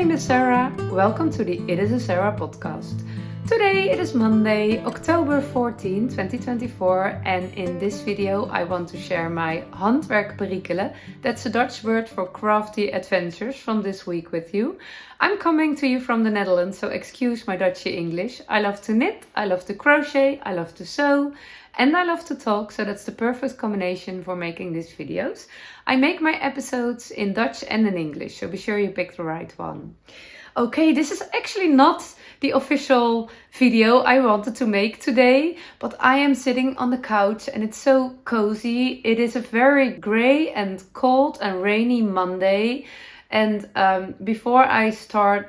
name is Sarah. Welcome to the It is a Sarah podcast. Today it is Monday, October 14, 2024, and in this video I want to share my handwerk perikelen, that's a Dutch word for crafty adventures, from this week with you. I'm coming to you from the Netherlands, so excuse my Dutchy English. I love to knit, I love to crochet, I love to sew, and I love to talk, so that's the perfect combination for making these videos. I make my episodes in Dutch and in English, so be sure you pick the right one. Okay, this is actually not the official video I wanted to make today, but I am sitting on the couch and it's so cozy. It is a very grey and cold and rainy Monday. And before I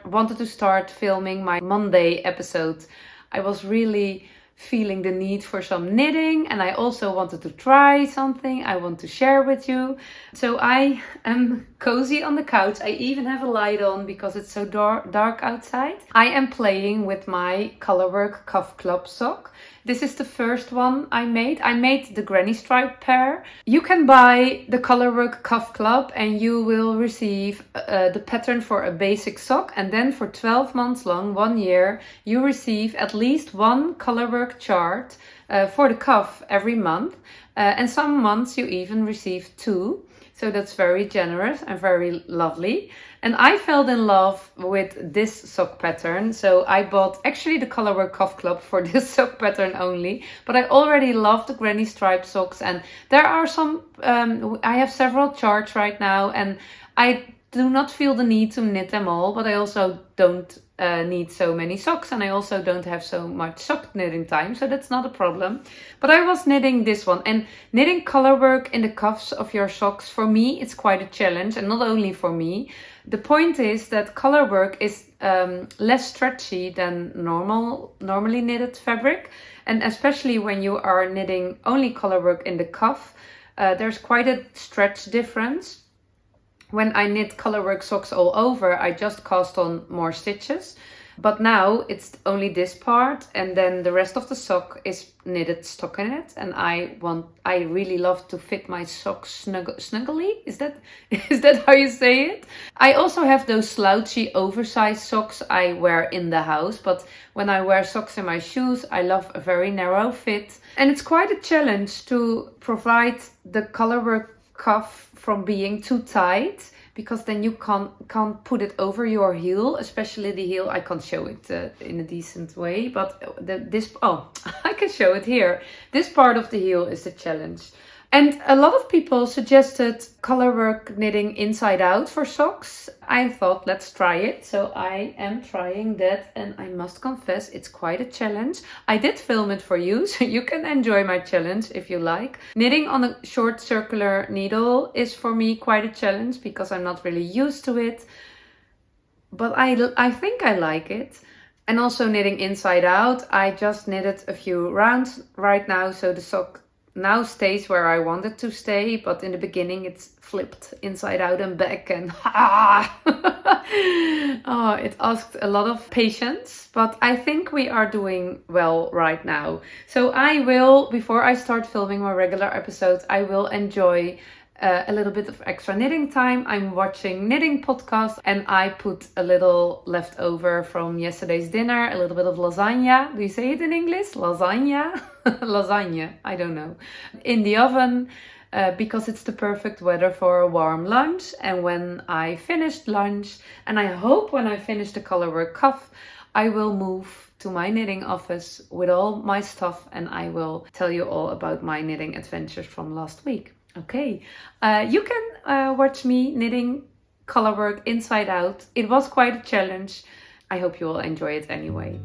wanted to start filming my Monday episode, I was really feeling the need for some knitting, and I also wanted to try something I want to share with you. So I am cozy on the couch. I even have a light on because it's so dark outside. I am playing with my Colorwork Cuff Club sock. This is the first one I made. I made the granny stripe pair. You can buy the Colorwork Cuff Club and you will receive the pattern for a basic sock, and then for 12 months long, 1 year, you receive at least one Colorwork chart for the cuff every month, and some months you even receive 2. So that's very generous and very lovely. And I fell in love with this sock pattern. So I bought actually the Colorwork Cuff Club for this sock pattern only. But I already love the granny stripe socks. And there are some, I have several charts right now. And I do not feel the need to knit them all. But I also don't need so many socks, and I also don't have so much sock knitting time, so that's not a problem. But I was knitting this one, and knitting colorwork in the cuffs of your socks, for me it's quite a challenge, and not only for me. The point is that colorwork is less stretchy than normally knitted fabric, and especially when you are knitting only colorwork in the cuff, there's quite a stretch difference. When I knit colorwork socks all over, I just cast on more stitches. But now it's only this part, and then the rest of the sock is knitted stockinette. And I really love to fit my socks snugly. Is that how you say it? I also have those slouchy oversized socks I wear in the house. But when I wear socks in my shoes, I love a very narrow fit. And it's quite a challenge to provide the colorwork cuff from being too tight, because then you can't put it over your heel, especially the heel. I can't show it in a decent way, but I can show it here. This part of the heel is the challenge. And a lot of people suggested colorwork knitting inside out for socks. I thought, let's try it. So I am trying that, and I must confess, it's quite a challenge. I did film it for you, so you can enjoy my challenge if you like. Knitting on a short circular needle is for me quite a challenge because I'm not really used to it. But I think I like it. And also knitting inside out, I just knitted a few rounds right now, so the sock now stays where I want it to stay, but in the beginning it's flipped inside out and back, and it asked a lot of patience, but I think we are doing well right now. So I will, before I start filming my regular episodes, I will enjoy a little bit of extra knitting time. I'm watching knitting podcasts, and I put a little leftover from yesterday's dinner, a little bit of lasagna. Do you say it in English? Lasagna? Lasagna, I don't know. In the oven, because it's the perfect weather for a warm lunch. And when I finished lunch, and I hope when I finish the colorwork cuff, I will move to my knitting office with all my stuff, and I will tell you all about my knitting adventures from last week. Okay, you can watch me knitting colorwork inside out. It was quite a challenge. I hope you will enjoy it anyway.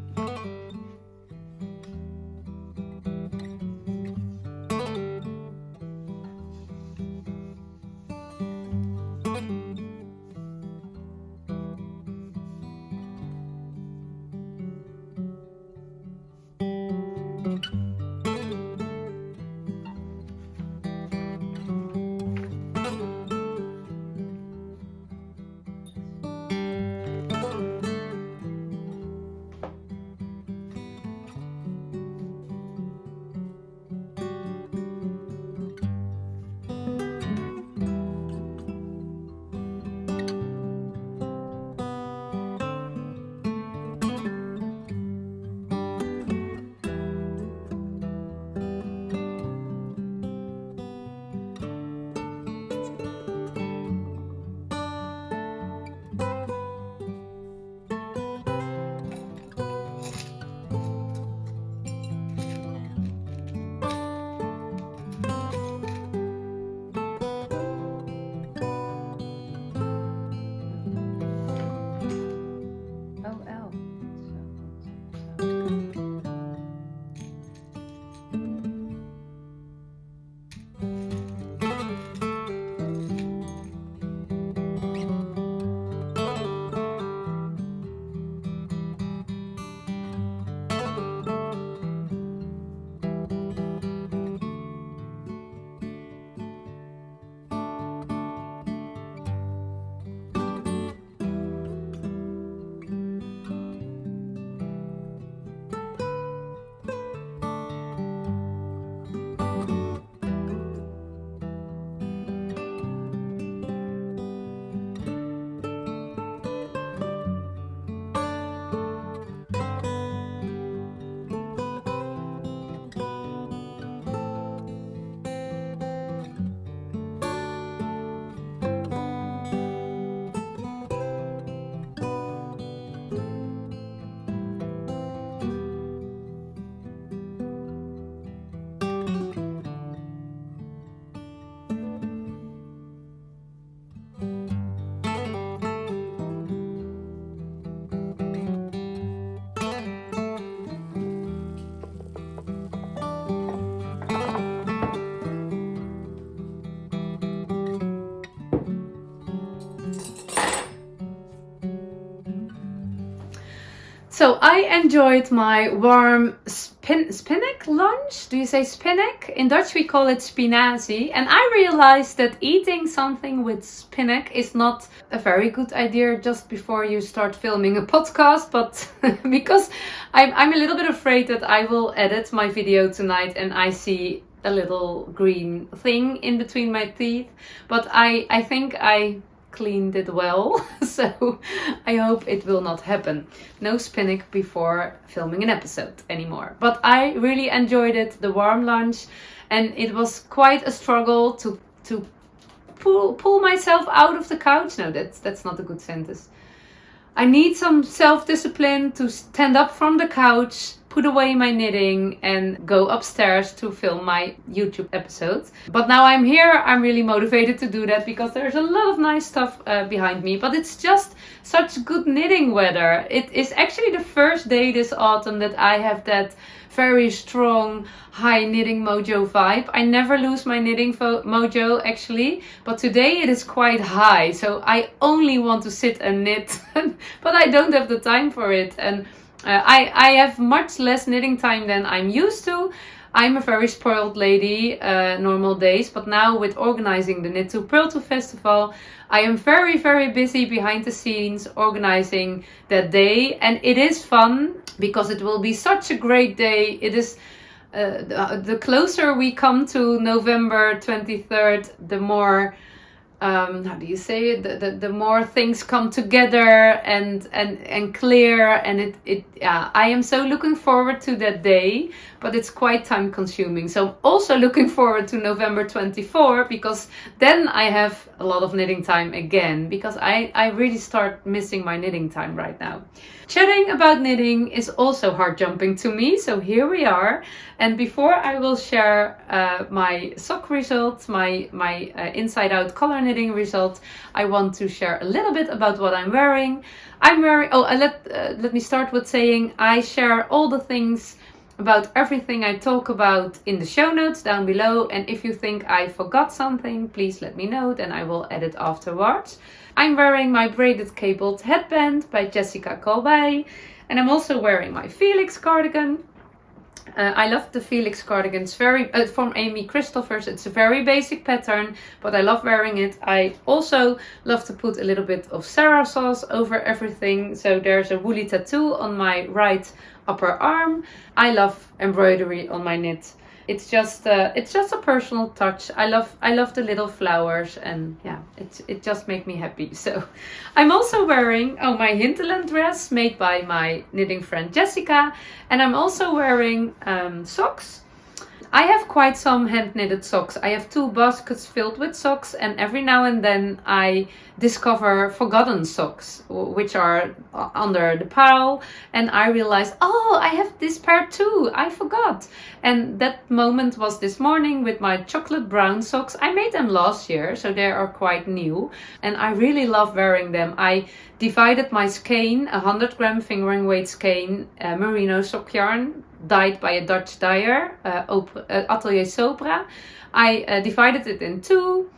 So I enjoyed my warm spinach lunch. Do you say spinach? In Dutch we call it spinazie. And I realized that eating something with spinach is not a very good idea just before you start filming a podcast. But because I'm a little bit afraid that I will edit my video tonight and I see a little green thing in between my teeth. But I think I cleaned it well, so I hope it will not happen. No spinach before filming an episode anymore. But I really enjoyed it, the warm lunch, and it was quite a struggle to pull myself out of the couch. No, that's not a good sentence. I need some self-discipline to stand up from the couch, put away my knitting and go upstairs to film my YouTube episodes. But now I'm here, I'm really motivated to do that because there's a lot of nice stuff behind me. But it's just such good knitting weather. It is actually the first day this autumn that I have that very strong high knitting mojo vibe. I never lose my knitting mojo actually, but today it is quite high. So I only want to sit and knit, but I don't have the time for it. And I have much less knitting time than I'm used to. I'm a very spoiled lady normal days, but now with organizing the Knit to Pearl to Festival, I am very, very busy behind the scenes organizing that day. And it is fun because it will be such a great day. It is the closer we come to November 23rd, the more how do you say it? The more things come together and clear, and I am so looking forward to that day, but it's quite time consuming. So I'm also looking forward to November 24 because then I have a lot of knitting time again, because I really start missing my knitting time right now. Chatting about knitting is also hard jumping to me, so here we are. And before I will share my sock results, my inside out color knitting results, I want to share a little bit about what I'm wearing. Let me start with saying I share all the things about everything I talk about in the show notes down below. And if you think I forgot something, please let me know, then I will edit afterwards. I'm wearing my braided cabled headband by Jessica Kalwei, and I'm also wearing my Felix cardigan. I love the Felix cardigan. It's from Amy Christoffers. It's a very basic pattern, but I love wearing it. I also love to put a little bit of Sarah sauce over everything. So there's a woolly tattoo on my right upper arm. I love embroidery on my knit. It's just a personal touch. I love the little flowers, and yeah, it just makes me happy. So I'm also wearing my Hinterland dress made by my knitting friend Jessica, and I'm also wearing socks. I have quite some hand knitted socks. I have 2 baskets filled with socks, and every now and then I discover forgotten socks which are under the pile, and I realize, oh, I have this pair too, I forgot. And that moment was this morning with my chocolate brown socks. I made them last year, so they are quite new, and I really love wearing them. I divided my skein, 100 gram fingering weight skein, merino sock yarn, dyed by a Dutch dyer, Atelier Sopra. I divided it in two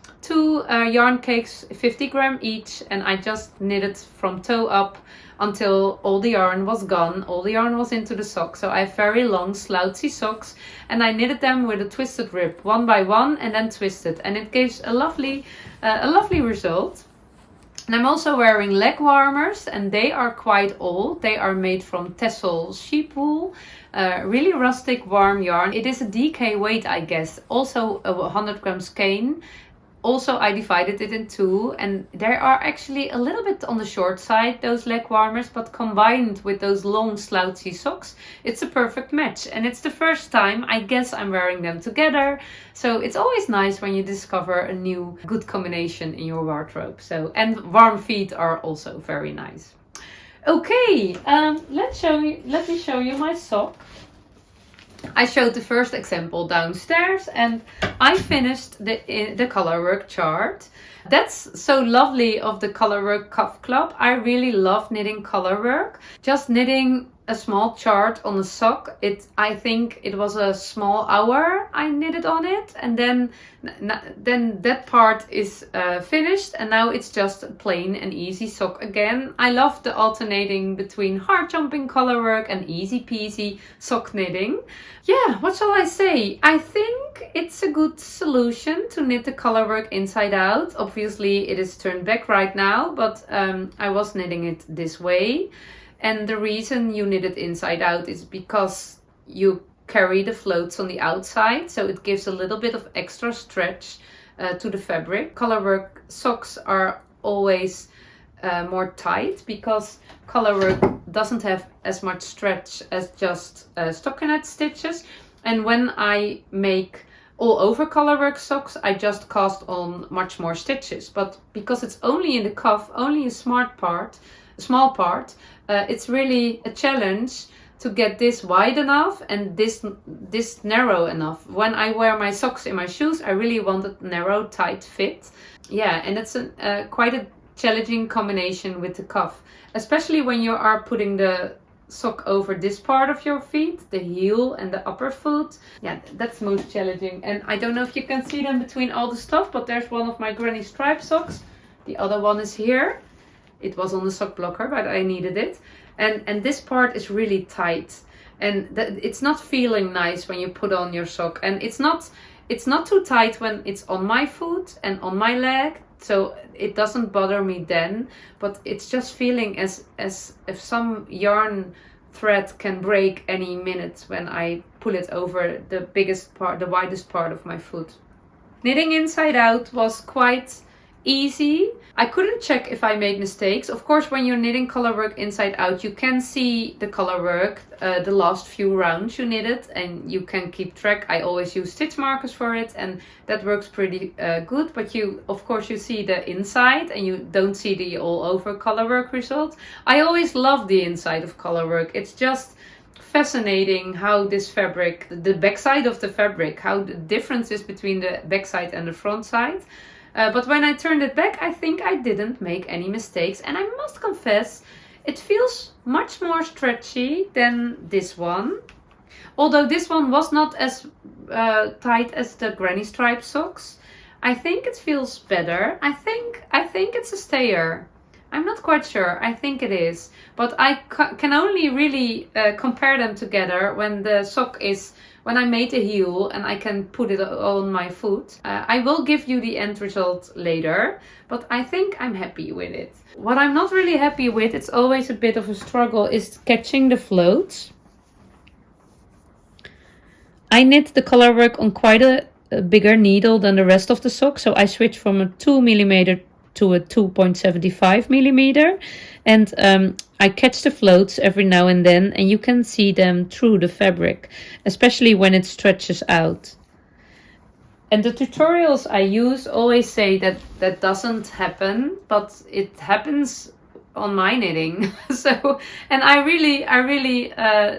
yarn cakes, 50 gram each, and I just knitted from toe up until all the yarn was gone. All the yarn was into the sock. So I have very long slouchy socks, and I knitted them with a twisted rib, one by one, and then twisted, and it gives a lovely result. And I'm also wearing leg warmers, and they are quite old. They are made from Texel sheep wool, really rustic warm yarn. It is a DK weight, I guess. Also a 100 gram skein. Also, I divided it in 2, and they are actually a little bit on the short side, those leg warmers, but combined with those long slouchy socks, it's a perfect match. And it's the first time, I guess, I'm wearing them together. So it's always nice when you discover a new good combination in your wardrobe. So, and warm feet are also very nice. Okay, let me show you my sock. I showed the first example downstairs, and I finished the Colorwork chart. That's so lovely of the Colorwork Cuff Club. I really love knitting colorwork. Just knitting a small chart on a sock. I think it was a small hour I knitted on it, and then that part is finished, and now it's just a plain and easy sock again. I love the alternating between hard jumping color work and easy peasy sock knitting. Yeah, what shall I say? I think it's a good solution to knit the color work inside out. Obviously it is turned back right now, but I was knitting it this way. And the reason you knit it inside out is because you carry the floats on the outside, so it gives a little bit of extra stretch to the fabric. Colorwork socks are always more tight because colorwork doesn't have as much stretch as just stockinette stitches. And when I make all over colorwork socks, I just cast on much more stitches. But because it's only in the cuff, only a small part, it's really a challenge to get this wide enough and this narrow enough. When I wear my socks in my shoes, I really want a narrow, tight fit. Yeah, and it's quite a challenging combination with the cuff, especially when you are putting the sock over this part of your feet, the heel and the upper foot. Yeah, that's most challenging. And I don't know if you can see them between all the stuff, but there's one of my granny stripe socks. The other one is here. It was on the sock blocker, but I needed it. And this part is really tight, and it's not feeling nice when you put on your sock. And it's not too tight when it's on my foot and on my leg, so it doesn't bother me then. But it's just feeling as if some yarn thread can break any minute when I pull it over the biggest part, the widest part of my foot. Knitting inside out was quite easy. I couldn't check if I made mistakes. Of course, when you're knitting color work inside out, you can see the color work, the last few rounds you knitted, and you can keep track. I always use stitch markers for it, and that works pretty good. But of course you see the inside, and you don't see the all over color work result. I always love the inside of color work. It's just fascinating how this fabric, the backside of the fabric, how the difference is between the backside and the front side. But when I turned it back, I think I didn't make any mistakes. And I must confess, it feels much more stretchy than this one. Although this one was not as tight as the granny stripe socks. I think it feels better. I think it's a stayer. I'm not quite sure. I think it is. But I can only really compare them together when the sock is... when I made a heel and I can put it on my foot. I will give you the end result later, but I think I'm happy with it. What I'm not really happy with, it's always a bit of a struggle, is catching the floats. I knit the color work on quite a bigger needle than the rest of the sock, so I switched from a 2mm to a 2.75mm, and I catch the floats every now and then, and you can see them through the fabric, especially when it stretches out. And the tutorials I use always say that that doesn't happen, but it happens on my knitting. So, and I really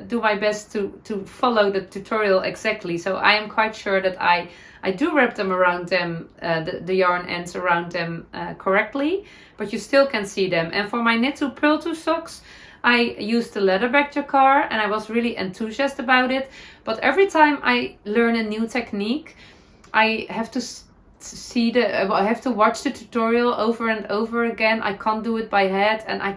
do my best to follow the tutorial exactly. So I am quite sure that I do wrap them around them, the yarn ends around them correctly, but you still can see them. And for my Knit to Purl to socks, I used the leatherback jacquard, and I was really enthusiastic about it. But every time I learn a new technique, I have to I have to watch the tutorial over and over again. I can't do it by head, and I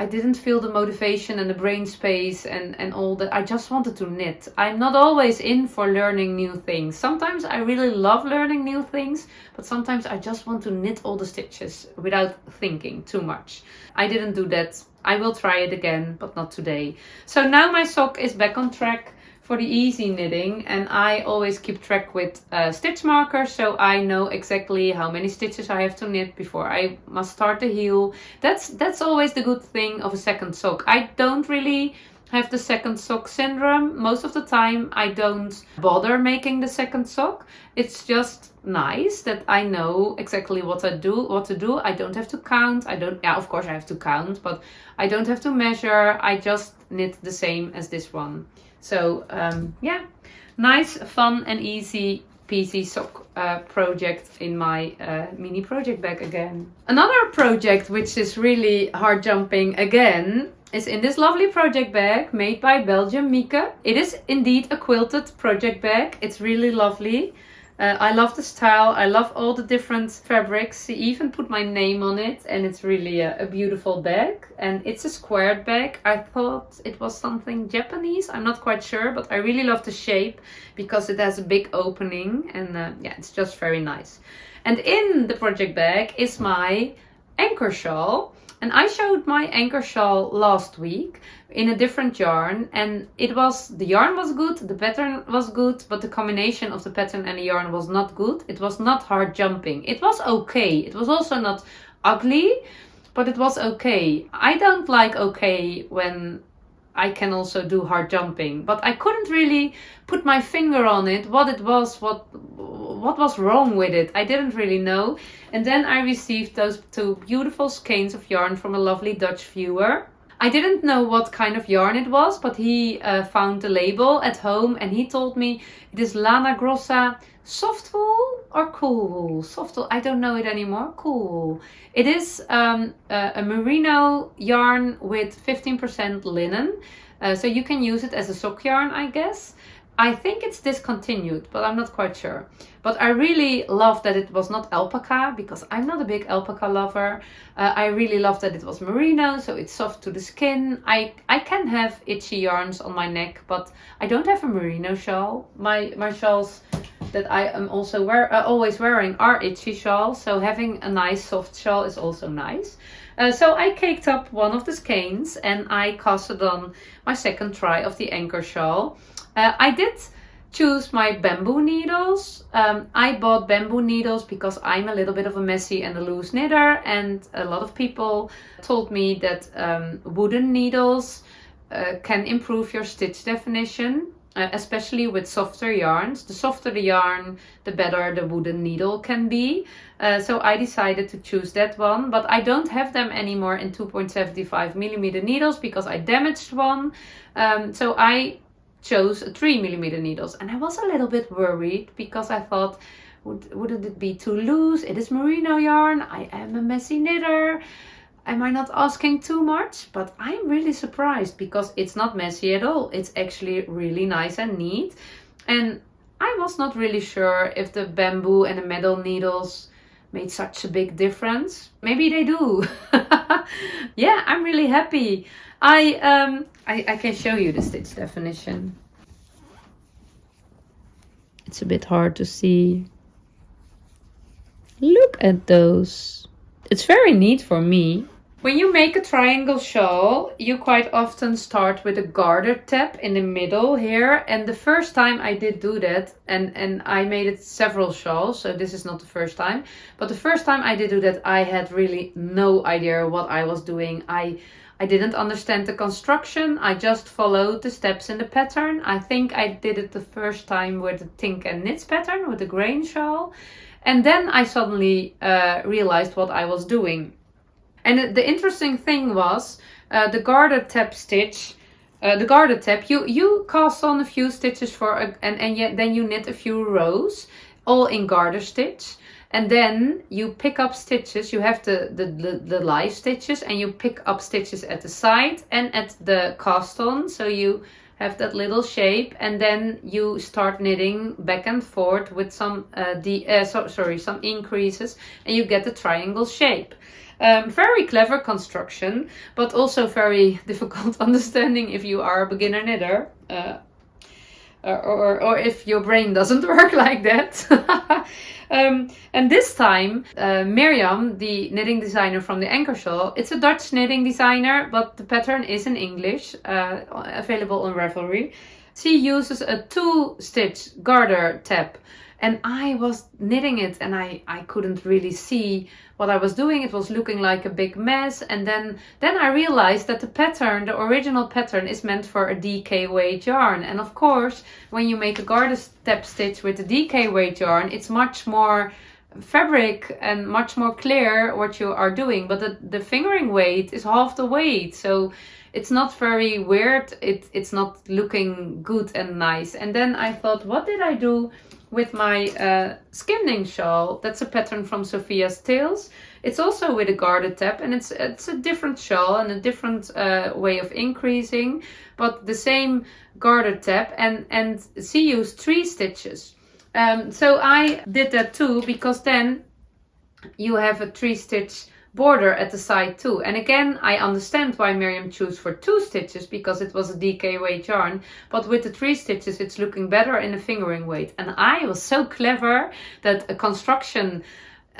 didn't feel the motivation and the brain space and all that. I just wanted to knit. I'm not always in for learning new things. Sometimes I really love learning new things, but sometimes I just want to knit all the stitches without thinking too much. I didn't do that. I will try it again, but not today. So now my sock is back on track for the easy knitting, and I always keep track with stitch markers, so I know exactly how many stitches I have to knit before I must start the heel. That's always the good thing of a second sock. I don't really have the second sock syndrome. Most of the time I don't bother making the second sock. It's just nice that I know exactly what to do. I don't have to count. Of course I have to count, but I don't have to measure. I just knit the same as this one. So yeah, nice, fun and easy peasy sock project in my mini project bag again. Another project which is really hard jumping again is in this lovely project bag made by Mirjam Molenbeek. It is indeed a quilted project bag. It's really lovely. I love the style. I love all the different fabrics. She even put my name on it, and it's really a beautiful bag. And it's a squared bag. I thought it was something Japanese. I'm not quite sure, but I really love the shape because it has a big opening, and yeah, it's just very nice. And in the project bag is my anchor shawl. And I showed my anchor shawl last week in a different yarn, and the yarn was good, the pattern was good, but the combination of the pattern and the yarn was not good. It was not hard jumping. It was okay. It was also not ugly, but it was okay. I don't like okay when I can also do hard jumping, but I couldn't really put my finger on it, what it was, what was wrong with it. I didn't really know. And then I received those two beautiful skeins of yarn from a lovely Dutch viewer. I didn't know what kind of yarn it was, but he found the label at home and he told me it is Lana Grossa soft wool or cool wool. Soft wool, I don't know it anymore. Cool wool. It is a merino yarn with 15% linen. So you can use it as a sock yarn, I guess. I think it's discontinued, but I'm not quite sure. But I really love that it was not alpaca, because I'm not a big alpaca lover. I really love that it was merino, so it's soft to the skin. I can have itchy yarns on my neck, but I don't have a merino shawl. My shawls that I am also always wearing are itchy shawls, so having a nice soft shawl is also nice. So I caked up one of the skeins and I casted on my second try of the anchor shawl. I did choose my bamboo needles. I bought bamboo needles because I'm a little bit of a messy and a loose knitter, and a lot of people told me that wooden needles can improve your stitch definition, especially with softer yarns. The softer the yarn, the better the wooden needle can be. So I decided to choose that one, but I don't have them anymore in 2.75mm needles because I damaged one. So I chose 3mm needles, and I was a little bit worried because I thought, wouldn't it be too loose? It is merino yarn. I am a messy knitter. Am I not asking too much? But I'm really surprised because it's not messy at all. It's actually really nice and neat. And I was not really sure if the bamboo and the metal needles made such a big difference. Maybe they do. Yeah, I'm really happy. I can show you the stitch definition. It's a bit hard to see. Look at those. It's very neat for me. When you make a triangle shawl, you quite often start with a garter tab in the middle here. And the first time I did do that, and I made it several shawls, so this is not the first time. But the first time I did do that, I had really no idea what I was doing. I didn't understand the construction. I just followed the steps in the pattern. I think I did it the first time with the Tink and Knits pattern, with the grain shawl. And then I suddenly realized what I was doing. And the interesting thing was the garter tab stitch. The garter tab, you cast on a few stitches then you knit a few rows, all in garter stitch. And then you pick up stitches. You have the live stitches, and you pick up stitches at the side and at the cast on. So you have that little shape, and then you start knitting back and forth with some some increases, and you get the triangle shape. Very clever construction, but also very difficult understanding if you are a beginner knitter. Or if your brain doesn't work like that. And this time, Mirjam, the knitting designer from the anchor shawl, it's a Dutch knitting designer, but the pattern is in English, available on Ravelry. She uses a 2-stitch garter tab, and I was knitting it and I couldn't really see what I was doing. It was looking like a big mess. And then I realized that the pattern, the original pattern, is meant for a DK weight yarn. And of course, when you make a garter tab stitch with a DK weight yarn, it's much more fabric and much more clear what you are doing. But the fingering weight is half the weight. So it's not very weird. It's not looking good and nice. And then I thought, what did I do with my skimming shawl? That's a pattern from Sophia's Tales. It's also with a garter tab, and it's a different shawl and a different way of increasing, but the same garter tab, and she used 3 stitches. So I did that too, because then you have a 3-stitch border at the side too. And again, I understand why Mirjam chose for 2 stitches, because it was a DK weight yarn, but with the 3 stitches it's looking better in a fingering weight. And I was so clever that a construction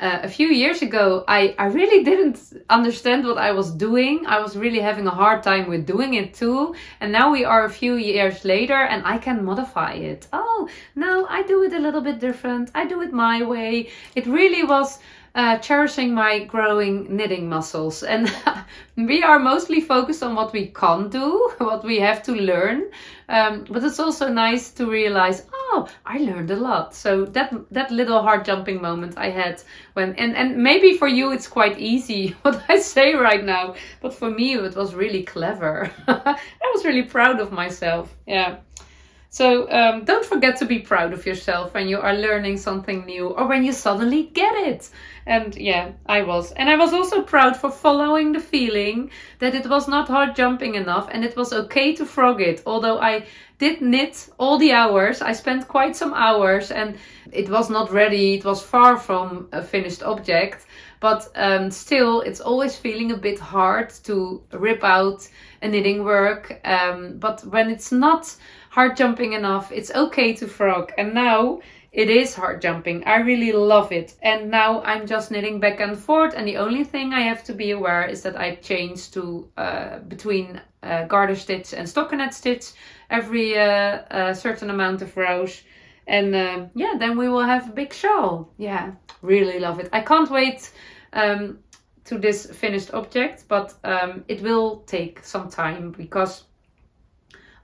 a few years ago, I really didn't understand what I was doing. I was really having a hard time with doing it too. And now we are a few years later and I can modify it. Oh, no, I do it a little bit different. I do it my way. It really was cherishing my growing knitting muscles. And we are mostly focused on what we can't do, what we have to learn. But it's also nice to realize, oh, I learned a lot. So that little heart jumping moment I had when, and maybe for you it's quite easy what I say right now, but for me it was really clever. I was really proud of myself. Yeah. So don't forget to be proud of yourself when you are learning something new or when you suddenly get it. And yeah, I was. And I was also proud for following the feeling that it was not hard jumping enough and it was okay to frog it. Although I did knit all the hours, I spent quite some hours and it was not ready. It was far from a finished object. But still, it's always feeling a bit hard to rip out a knitting work. But when it's not hard jumping enough, it's okay to frog. And now it is hard jumping. I really love it. And now I'm just knitting back and forth. And the only thing I have to be aware is that I change to between garter stitch and stockinette stitch every certain amount of rows. And yeah, then we will have a big shawl. Yeah, really love it. I can't wait to this finished object, but it will take some time because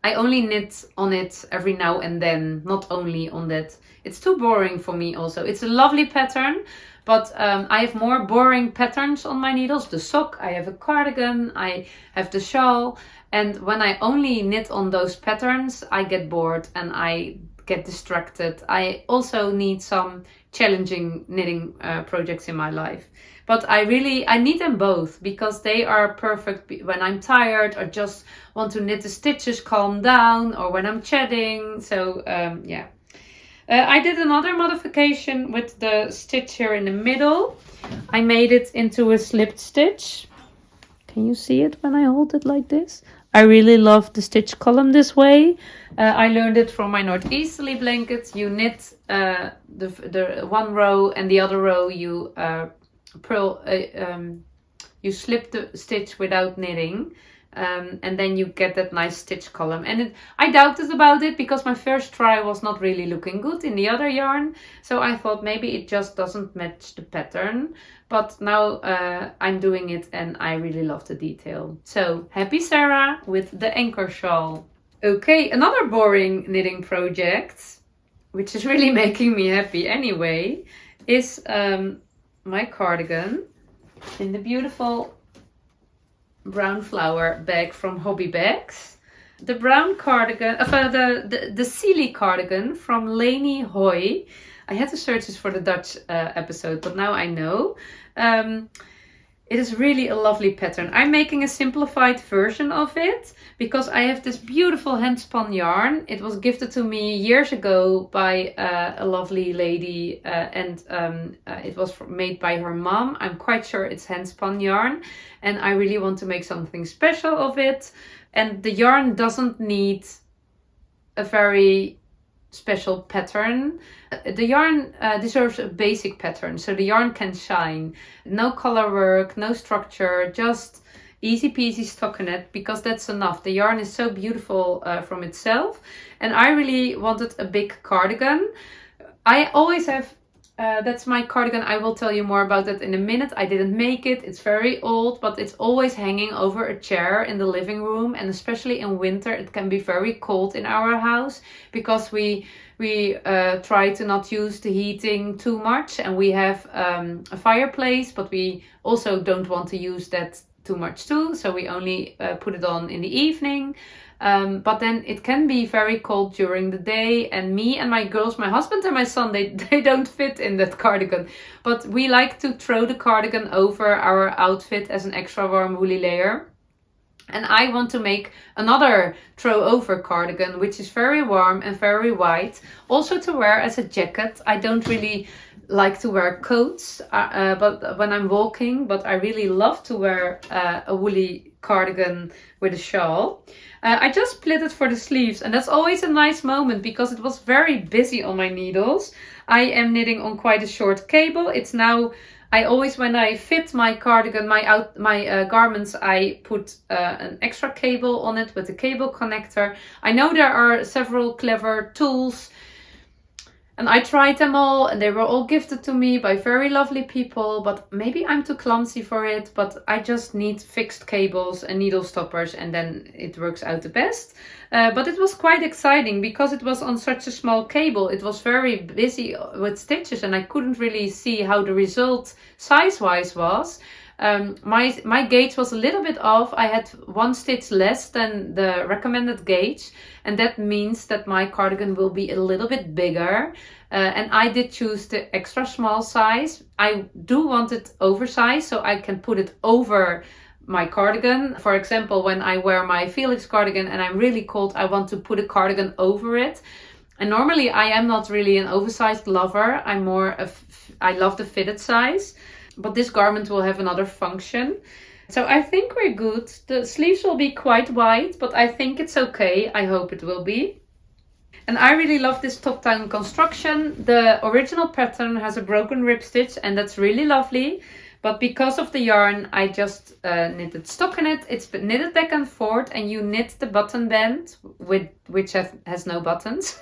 I only knit on it every now and then, not only on that. It's too boring for me also. It's a lovely pattern, but I have more boring patterns on my needles. The sock, I have a cardigan, I have the shawl. And when I only knit on those patterns, I get bored and I get distracted. I also need some challenging knitting projects in my life. But I need them both because they are perfect when I'm tired or just want to knit the stitches, calm down, or when I'm chatting. So yeah. I did another modification with the stitch here in the middle. I made it into a slipped stitch. Can you see it when I hold it like this? I really love the stitch column this way. I learned it from my northeasterly blanket. You knit the one row and the other row you you slip the stitch without knitting. And then you get that nice stitch column. And I doubted about it because my first try was not really looking good in the other yarn. So I thought maybe it just doesn't match the pattern. But now I'm doing it and I really love the detail. So happy Sarah with the anchor shawl. Okay, another boring knitting project, which is really making me happy anyway, is my cardigan in the beautiful brown flower bag from Hobby Bags. The brown cardigan, the Syli Cardigan from Laine Hoy. I had to search this for the Dutch episode, but now I know. It is really a lovely pattern. I'm making a simplified version of it because I have this beautiful hand spun yarn. It was gifted to me years ago by a lovely lady and it was made by her mom. I'm quite sure it's hand spun yarn and I really want to make something special of it. And the yarn doesn't need a very special pattern. The yarn deserves a basic pattern so the yarn can shine. No color work, no structure, just easy peasy stockinette because that's enough. The yarn is so beautiful from itself and I really wanted a big cardigan. I always have, that's my cardigan. I will tell you more about that in a minute. I didn't make it. It's very old, but it's always hanging over a chair in the living room. And especially in winter, it can be very cold in our house because we try to not use the heating too much. And we have a fireplace, but we also don't want to use that too much too, so we only put it on in the evening. But then it can be very cold during the day, and me and my girls, my husband and my son, they don't fit in that cardigan. But we like to throw the cardigan over our outfit as an extra warm woolly layer. And I want to make another throw over cardigan, which is very warm and very white. Also to wear as a jacket. I don't really like to wear coats but when I'm walking, but I really love to wear a woolly cardigan with a shawl. I just split it for the sleeves, and that's always a nice moment because it was very busy on my needles. I am knitting on quite a short cable. It's now, I always, when I fit my cardigan, my garments, I put an extra cable on it with a cable connector. I know there are several clever tools, and I tried them all, and they were all gifted to me by very lovely people, but maybe I'm too clumsy for it. But I just need fixed cables and needle stoppers, and then it works out the best. But it was quite exciting because it was on such a small cable. It was very busy with stitches, and I couldn't really see how the result size-wise was. My gauge was a little bit off. I had 1 stitch less than the recommended gauge, and that means that my cardigan will be a little bit bigger. And I did choose the extra small size. I do want it oversized so I can put it over my cardigan. For example, when I wear my Felix cardigan and I'm really cold, I want to put a cardigan over it. And normally I am not really an oversized lover. I love the fitted size. But this garment will have another function. So I think we're good. The sleeves will be quite wide, but I think it's okay. I hope it will be. And I really love this top-down construction. The original pattern has a broken rib stitch, and that's really lovely. But because of the yarn, I just knitted stockinette. It's knitted back and forth, and you knit the button band, which has no buttons.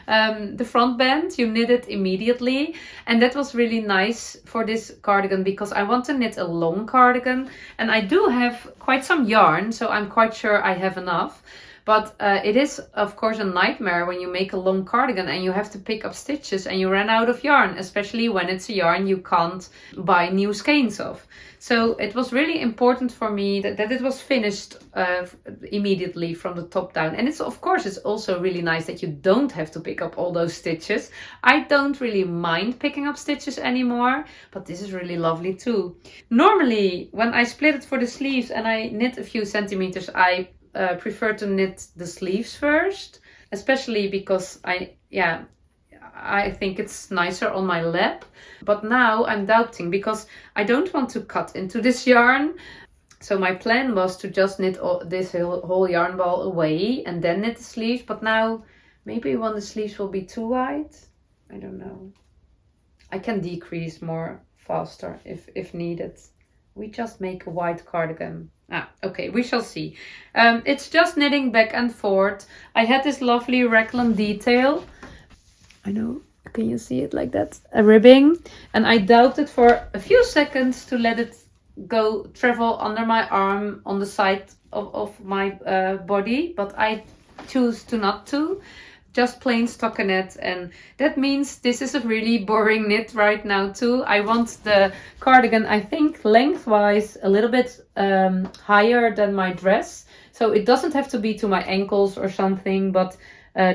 The front band, you knit it immediately. And that was really nice for this cardigan because I want to knit a long cardigan. And I do have quite some yarn, so I'm quite sure I have enough. But it is, of course, a nightmare when you make a long cardigan and you have to pick up stitches and you run out of yarn, especially when it's a yarn you can't buy new skeins of. So it was really important for me that it was finished immediately from the top down. And it's also really nice that you don't have to pick up all those stitches. I don't really mind picking up stitches anymore, but this is really lovely too. Normally, when I split it for the sleeves and I knit a few centimeters, I prefer to knit the sleeves first, especially because I think it's nicer on my lap. But now I'm doubting because I don't want to cut into this yarn. So my plan was to just knit this whole yarn ball away and then knit the sleeves. But now maybe when the sleeves will be too wide, I don't know. I can decrease more faster if needed. We just make a white cardigan. Okay, we shall see. It's just knitting back and forth. I had this lovely raglan detail. I know, can you see it like that? A ribbing. And I doubted for a few seconds to let it travel under my arm on the side of my body. But I choose to not to. Just plain stockinette, and that means this is a really boring knit right now too. I want the cardigan, I think, lengthwise a little bit higher than my dress, so it doesn't have to be to my ankles or something, but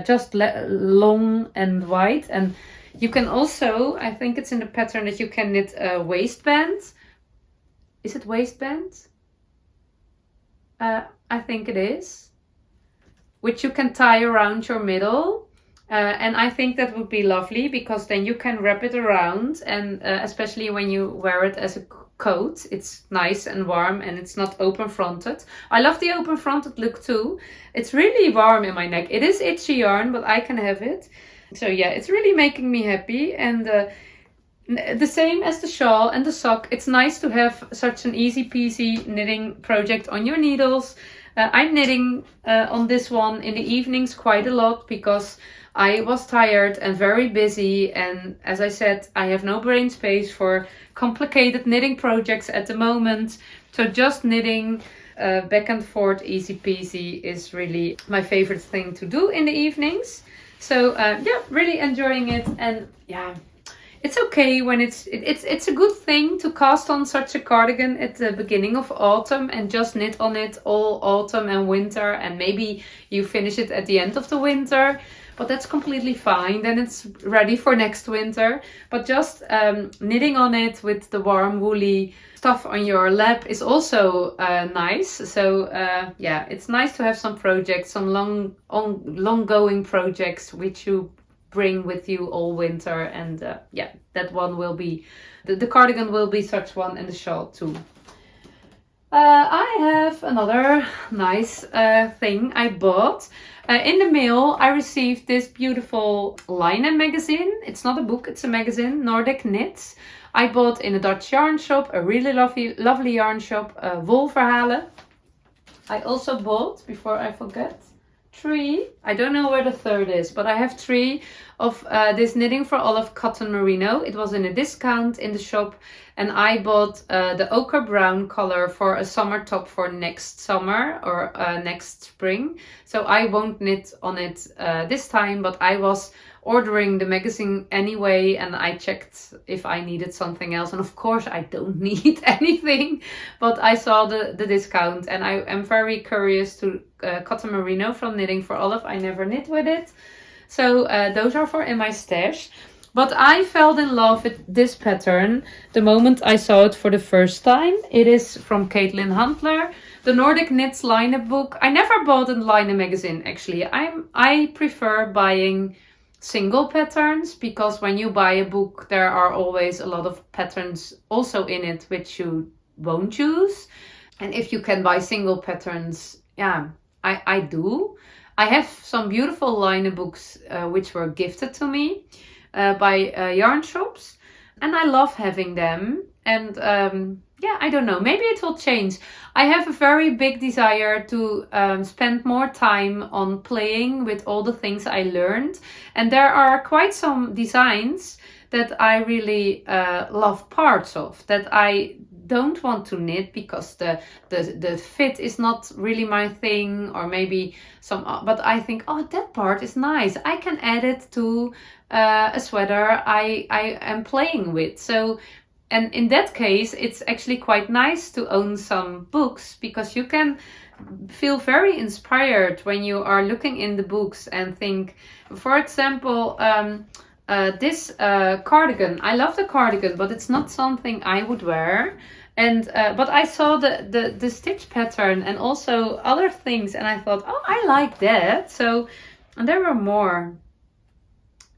just long and wide. And you can also, I think it's in the pattern that you can knit a waistband. Is it waistband? I think it is. Which you can tie around your middle. And I think that would be lovely because then you can wrap it around, and especially when you wear it as a coat, it's nice and warm and it's not open fronted. I love the open fronted look too. It's really warm in my neck. It is itchy yarn, but I can have it. So yeah, it's really making me happy. And the same as the shawl and the sock, it's nice to have such an easy peasy knitting project on your needles. I'm knitting on this one in the evenings quite a lot because I was tired and very busy, and as I said, I have no brain space for complicated knitting projects at the moment. So just knitting back and forth easy peasy is really my favorite thing to do in the evenings. So yeah, really enjoying it. And yeah, it's okay when it's a good thing to cast on such a cardigan at the beginning of autumn and just knit on it all autumn and winter, and maybe you finish it at the end of the winter, but that's completely fine. Then it's ready for next winter. But just knitting on it with the warm woolly stuff on your lap is also nice. So yeah, it's nice to have some projects, some long going projects which you bring with you all winter. And yeah, that one will be, the cardigan will be such one, and the shawl too. I have another nice thing I bought. In the mail, I received this beautiful Laine magazine. It's not a book, it's a magazine, Nordic Knits. I bought in a Dutch yarn shop, a really lovely yarn shop, Wolverhalen. I also bought, before I forget, 3. I don't know where the third is, but I have 3 of this Knitting for Olive cotton merino. It was in a discount in the shop, and I bought the ochre brown color for a summer top for next summer or next spring. So I won't knit on it this time, but I was ordering the magazine anyway, and I checked if I needed something else, and of course I don't need anything, but I saw the discount, and I am very curious to cotton merino from Knitting for Olive. I never knit with it, so those are for in my stash. But I fell in love with this pattern the moment I saw it for the first time. It is from Caitlin Huntler, the Nordic Knits Laine book. I never bought a Laine magazine actually. I prefer buying single patterns, because when you buy a book there are always a lot of patterns also in it which you won't use. And if you can buy single patterns, yeah, I do. I have some beautiful Laine books which were gifted to me by yarn shops, and I love having them. And yeah, I don't know, maybe it will change. I have a very big desire to spend more time on playing with all the things I learned, and there are quite some designs that I really love parts of that I don't want to knit because the fit is not really my thing, or maybe some, but I think, oh, that part is nice, I can add it to a sweater I am playing with. So, and in that case it's actually quite nice to own some books, because you can feel very inspired when you are looking in the books and think, for example, this cardigan, I love the cardigan, but it's not something I would wear. And but I saw the stitch pattern and also other things, and I thought, oh, I like that. So, and there were more.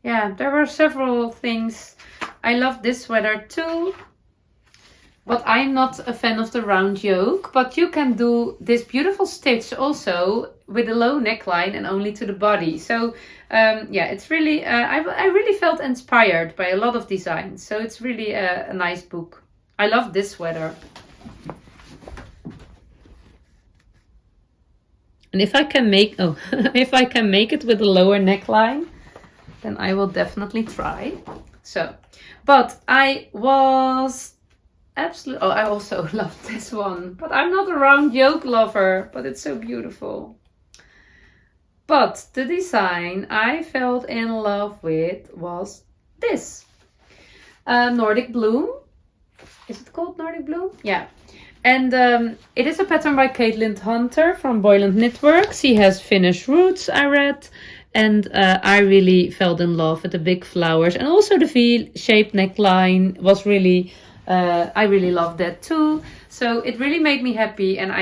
Yeah, there were several things. I love this sweater too, but I'm not a fan of the round yoke. But you can do this beautiful stitch also with a low neckline and only to the body. So yeah, it's really, I really felt inspired by a lot of designs. So it's really a nice book. I love this sweater. And if I can make, oh, if I can make it with a lower neckline, then I will definitely try. So, but I was absolutely, oh, I also love this one, but I'm not a round yoke lover, but it's so beautiful. But the design I fell in love with was this. Nordic Bloom. Is it called Nordic Bloom? Yeah. And it is a pattern by Caitlin Hunter from Boyland Knitworks. She has Finnish roots, I read. And I really fell in love with the big flowers. And also the V-shaped neckline was really, I really loved that too. So it really made me happy, and I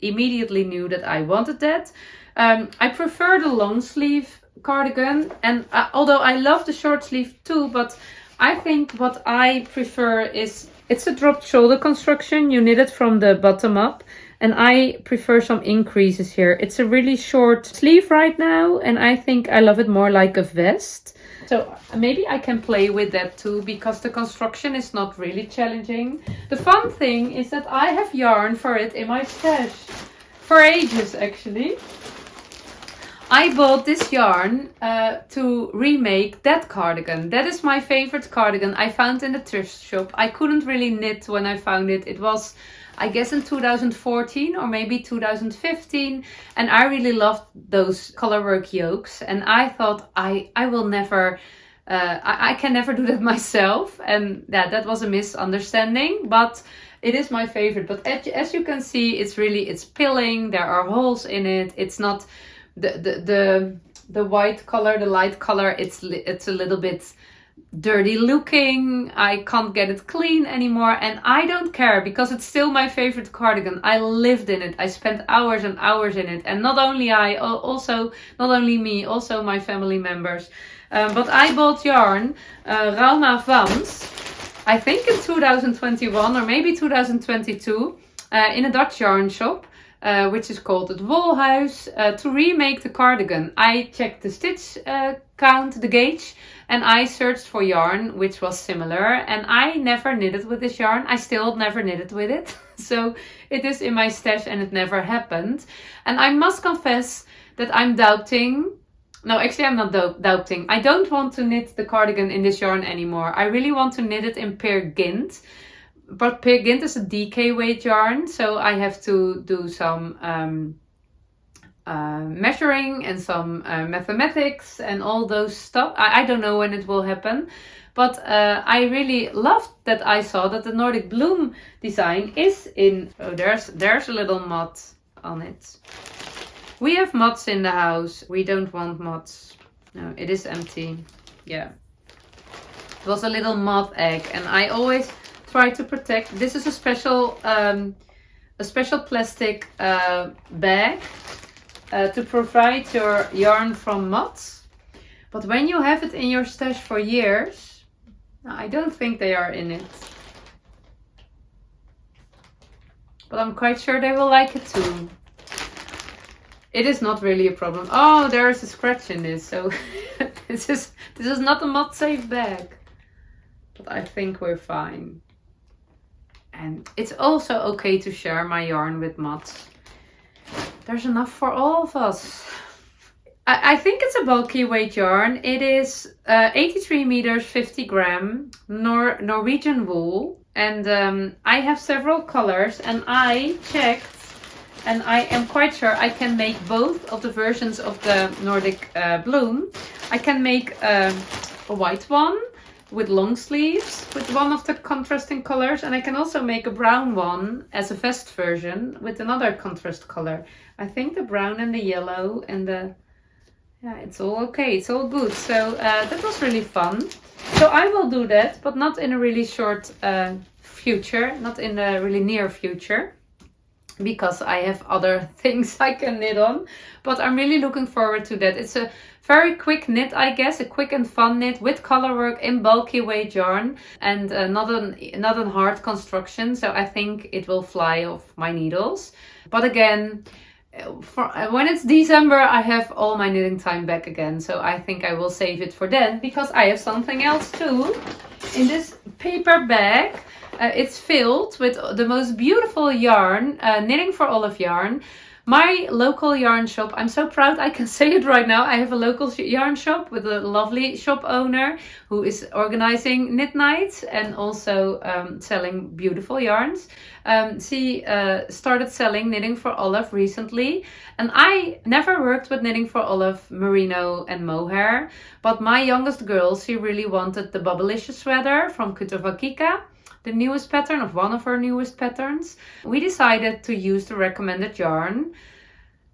immediately knew that I wanted that. I prefer the long sleeve cardigan, and although I love the short sleeve too, but I think what I prefer is, it's a dropped shoulder construction. You knit it from the bottom up, and I prefer some increases here. It's a really short sleeve right now, and I think I love it more like a vest. So maybe I can play with that too, because the construction is not really challenging. The fun thing is that I have yarn for it in my stash for ages actually. I bought this yarn to remake that cardigan. That is my favorite cardigan I found in the thrift shop. I couldn't really knit when I found it. It was, I guess, in 2014 or maybe 2015. And I really loved those colorwork yokes. And I thought I will never I can never do that myself, and that was a misunderstanding, but it is my favorite. But as you can see, it's pilling. There are holes in it. It's not the white color, the light color. It's a little bit dirty looking. I can't get it clean anymore, and I don't care because it's still my favorite cardigan. I lived in it. I spent hours and hours in it, and not only me, also my family members. But I bought yarn, Rauma Vams, I think in 2021 or maybe 2022, in a Dutch yarn shop, which is called het Huis, to remake the cardigan. I checked the stitch count, the gauge, and I searched for yarn which was similar, and I never knitted with this yarn. I still never knitted with it. So it is in my stash and it never happened. And I must confess that I'm doubting. No, actually I'm not doubting. I don't want to knit the cardigan in this yarn anymore. I really want to knit it in perikelen. But perikelen is a DK weight yarn, so I have to do some measuring and some mathematics and all those stuff. I don't know when it will happen, but I really loved that I saw that the Nordic bloom design is in. Oh, there's a little moth on it. We have moths in the house. We don't want moths. No, it is empty. Yeah. It was a little moth egg, and I always try to protect. This is a special plastic bag to provide your yarn from moths. But when you have it in your stash for years, I don't think they are in it. But I'm quite sure they will like it too. It is not really a problem. Oh, there is a scratch in this, so this is not a moth safe bag. But I think we're fine. And it's also okay to share my yarn with moths. There's enough for all of us. I think it's a bulky weight yarn. It is 83 meters, 50 gram, Norwegian wool. And I have several colors, and I checked. And I am quite sure I can make both of the versions of the Nordic bloom. I can make a white one with long sleeves with one of the contrasting colors, and I can also make a brown one as a vest version with another contrast color. I think the brown and the yellow and it's all okay, it's all good. So that was really fun. So I will do that, but not in a really short future, not in a really near future, because I have other things I can knit on. But I'm really looking forward to that. It's a very quick knit, I guess, a quick and fun knit with colorwork in bulky weight yarn, and not a hard construction, so I think it will fly off my needles. But again, when it's December, I have all my knitting time back again, so I think I will save it for then, because I have something else too. In this paper bag, it's filled with the most beautiful yarn, Knitting for Olive yarn. My local yarn shop, I'm so proud I can say it right now. I have a local yarn shop with a lovely shop owner who is organizing knit nights and also selling beautiful yarns. She started selling Knitting for Olive recently, and I never worked with Knitting for Olive, merino and mohair, but my youngest girl, she really wanted the Bubblelicious sweater from Veronika, the newest pattern of one of her newest patterns. We decided to use the recommended yarn,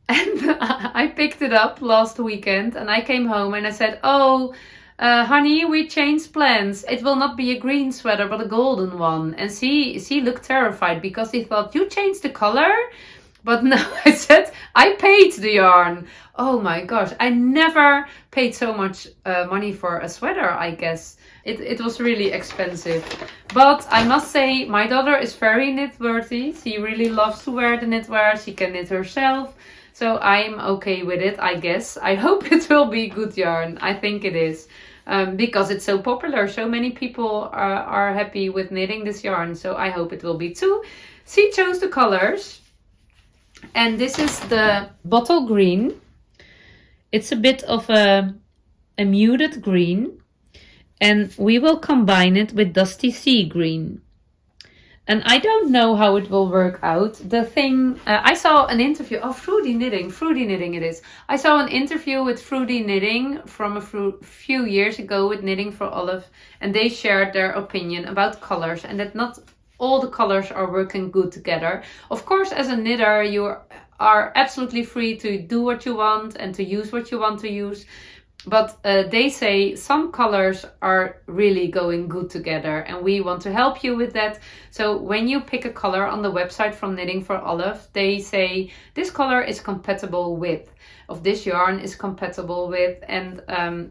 and I picked it up last weekend, and I came home and I said, oh, honey, we changed plans. It will not be a green sweater, but a golden one. And she looked terrified because she thought, you changed the color? But no, I said, I paid the yarn. Oh my gosh, I never paid so much money for a sweater, I guess. It was really expensive. But I must say, my daughter is very knit-worthy. She really loves to wear the knitwear. She can knit herself. So I'm okay with it, I guess. I hope it will be good yarn. I think it is. Because it's so popular. So many people are happy with knitting this yarn. So I hope it will be too. She chose the colors. And this is the bottle green. It's a bit of a muted green. And we will combine it with Dusty Sea Green. And I don't know how it will work out. The thing, I saw an interview, Fruity Knitting it is. I saw an interview with Fruity Knitting from a few years ago with Knitting for Olive, and they shared their opinion about colors and that not all the colors are working good together. Of course, as a knitter, you are absolutely free to do what you want and to use what you want to use. But they say some colors are really going good together and we want to help you with that. So when you pick a color on the website from Knitting for Olive, they say this color is compatible with, of this yarn is compatible with, and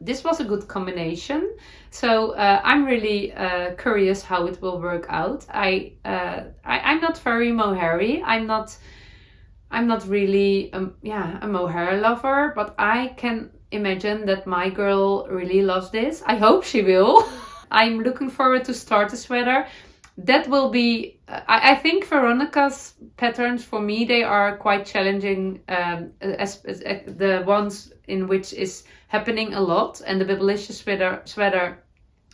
this was a good combination. So I'm really curious how it will work out. I'm not very mohairy. I'm not really a mohair lover, but I can imagine that my girl really loves this. I hope she will. I'm looking forward to start the sweater. That will be, I think Veronika's patterns for me, they are quite challenging, as the ones in which is happening a lot, and the Bubblelicious sweater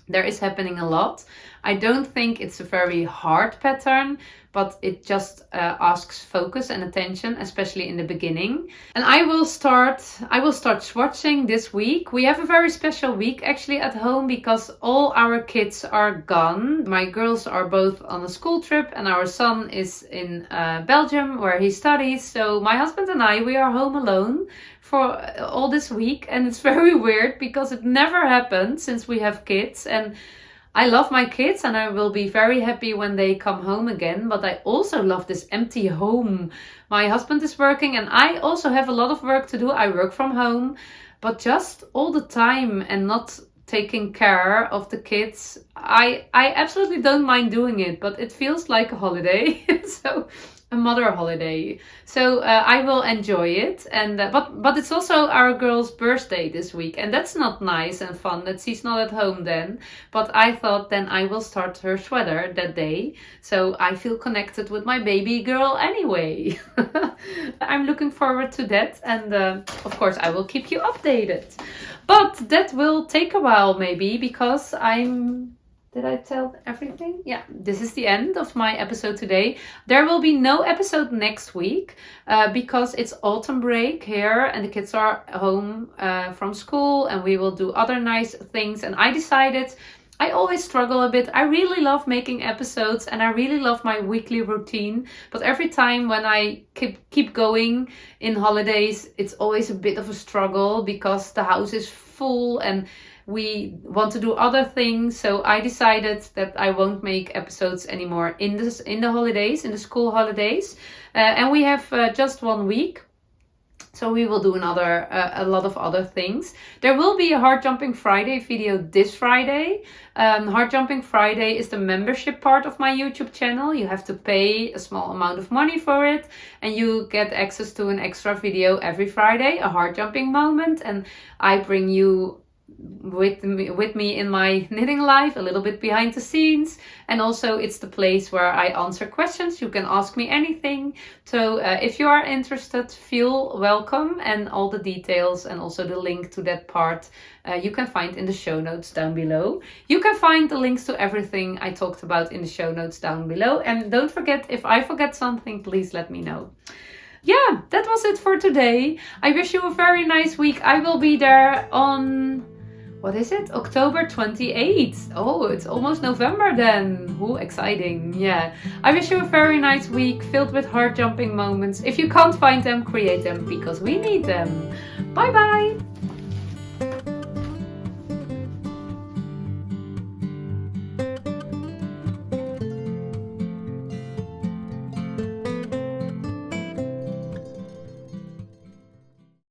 there is happening a lot. I don't think it's a very hard pattern, but it just asks focus and attention, especially in the beginning. And I will start swatching this week. We have a very special week actually at home because all our kids are gone. My girls are both on a school trip and our son is in Belgium where he studies. So my husband and I, we are home alone for all this week, and it's very weird because it never happened since we have kids. And I love my kids and I will be very happy when they come home again, but I also love this empty home. My husband is working and I also have a lot of work to do. I work from home, but just all the time and not taking care of the kids, I absolutely don't mind doing it, but it feels like a holiday. So a mother holiday. So I will enjoy it, and but it's also our girl's birthday this week, and that's not nice and fun that she's not at home then. But I thought then I will start her sweater that day, so I feel connected with my baby girl anyway. I'm looking forward to that, and of course I will keep you updated. But that will take a while maybe because Did I tell everything? Yeah, this is the end of my episode today. There will be no episode next week because it's autumn break here and the kids are home from school and we will do other nice things. And I decided, I always struggle a bit. I really love making episodes and I really love my weekly routine. But every time when I keep going in holidays, it's always a bit of a struggle because the house is full and we want to do other things. So I decided that I won't make episodes anymore in the holidays, in the school holidays. And we have just 1 week. So we will do a lot of other things. There will be a Hard Jumping Friday video this Friday. Hard Jumping Friday is the membership part of my YouTube channel. You have to pay a small amount of money for it. And you get access to an extra video every Friday, a hard jumping moment. And I bring you with me in my knitting life, a little bit behind the scenes, and also it's the place where I answer questions. You can ask me anything, so if you are interested, feel welcome, and all the details and also the link to that part you can find in the show notes down below. You can find the links to everything I talked about in the show notes down below, and don't forget, if I forget something, please let me know. Yeah, that was it for today. I wish you a very nice week. I will be there on, what is it? October 28th. Oh, it's almost November then. Ooh, exciting. Yeah. I wish you a very nice week filled with hard jumping moments. If you can't find them, create them because we need them. Bye bye.